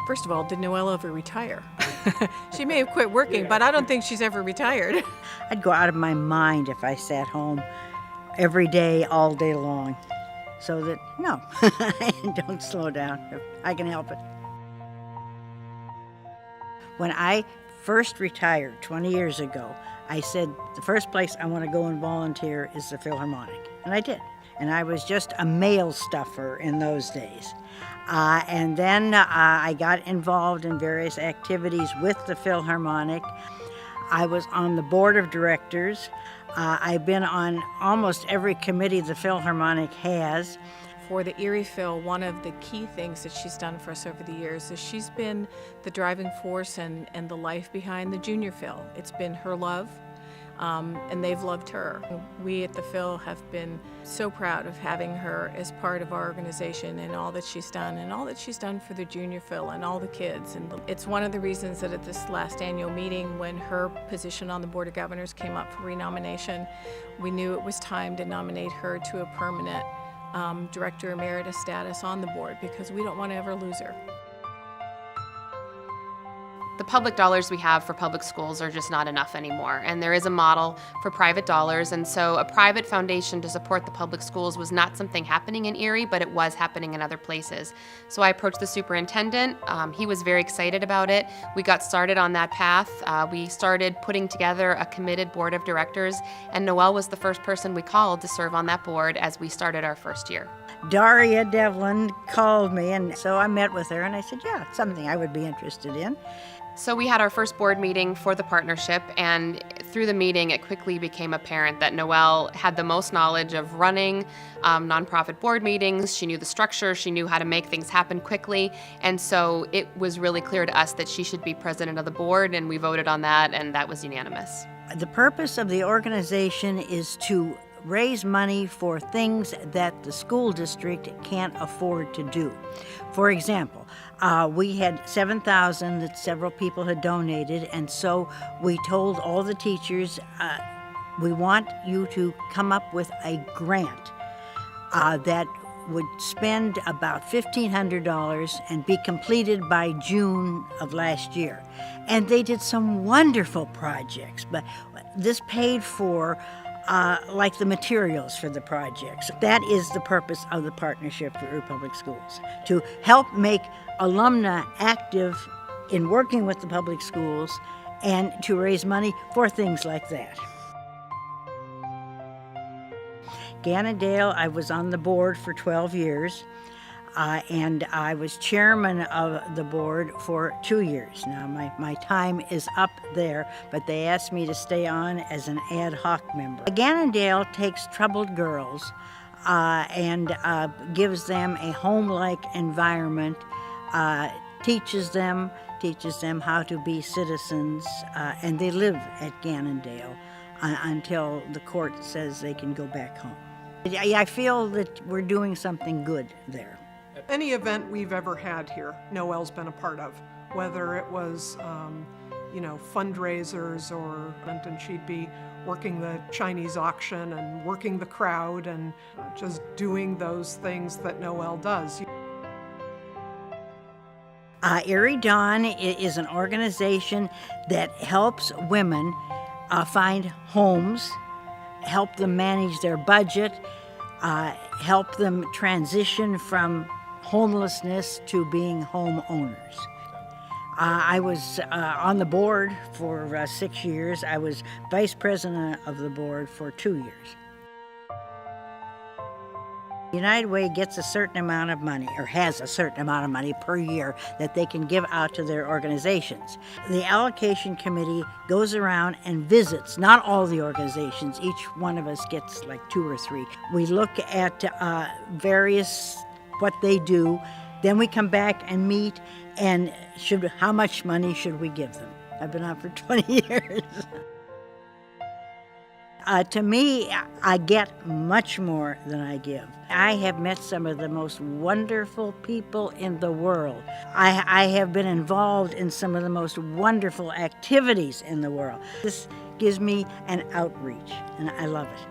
First of all, did Noel ever retire? She may have quit working, but I don't think she's ever retired. I'd go out of my mind if I sat home every day, all day long. So that, no, don't slow down if I can help it. When I first retired 20 years ago, I said the first place I want to go and volunteer is the Philharmonic, and I did. And I was just a mail stuffer in those days. And then I got involved in various activities with the Philharmonic. I was on the board of directors. I've been on almost every committee the Philharmonic has. For the Erie Phil, one of the key things that she's done for us over the years is she's been the driving force and the life behind the Junior Phil. It's been her love, and they've loved her. We at the Phil have been so proud of having her as part of our organization and all that she's done, and all that she's done for the Junior Phil and all the kids. And it's one of the reasons that at this last annual meeting, when her position on the Board of Governors came up for renomination, we knew it was time to nominate her to a permanent Director Emeritus status on the board, because we don't want to ever lose her. The public dollars we have for public schools are just not enough anymore, and there is a model for private dollars, and so a private foundation to support the public schools was not something happening in Erie, but it was happening in other places. So I approached the superintendent. He was very excited about it. We got started on that path. We started putting together a committed board of directors, and Noel was the first person we called to serve on that board as we started our first year. Daria Devlin called me, and so I met with her, and I said, yeah, it's something I would be interested in. So we had our first board meeting for the partnership, and through the meeting it quickly became apparent that Noel had the most knowledge of running nonprofit board meetings. She knew the structure, she knew how to make things happen quickly, and so it was really clear to us that she should be president of the board, and we voted on that, and that was unanimous. The purpose of the organization is to raise money for things that the school district can't afford to do. For example, we had $7,000 that several people had donated, and so we told all the teachers, we want you to come up with a grant that would spend about $1,500 and be completed by June of last year. And they did some wonderful projects, but this paid for like the materials for the projects. That is the purpose of the Partnership for Erie Public Schools, to help make alumni active in working with the public schools and to raise money for things like that. Gannondale, I was on the board for 12 years. And I was chairman of the board for 2 years. Now, my time is up there, but they asked me to stay on as an ad hoc member. Gannondale takes troubled girls and gives them a home-like environment, teaches them how to be citizens, and they live at Gannondale until the court says they can go back home. I feel that we're doing something good there. Any event we've ever had here, Noel's been a part of, whether it was, fundraisers and she'd be working the Chinese auction and working the crowd and just doing those things that Noel does. Erie Dawn is an organization that helps women find homes, help them manage their budget, help them transition from homelessness to being homeowners. I was on the board for 6 years. I was vice president of the board for 2 years. United Way gets a certain amount of money, or has a certain amount of money per year that they can give out to their organizations. The allocation committee goes around and visits, not all the organizations, each one of us gets like 2 or 3. We look at various what they do, then we come back and meet, and how much money should we give them? I've been on for 20 years. To me, I get much more than I give. I have met some of the most wonderful people in the world. I have been involved in some of the most wonderful activities in the world. This gives me an outreach, and I love it.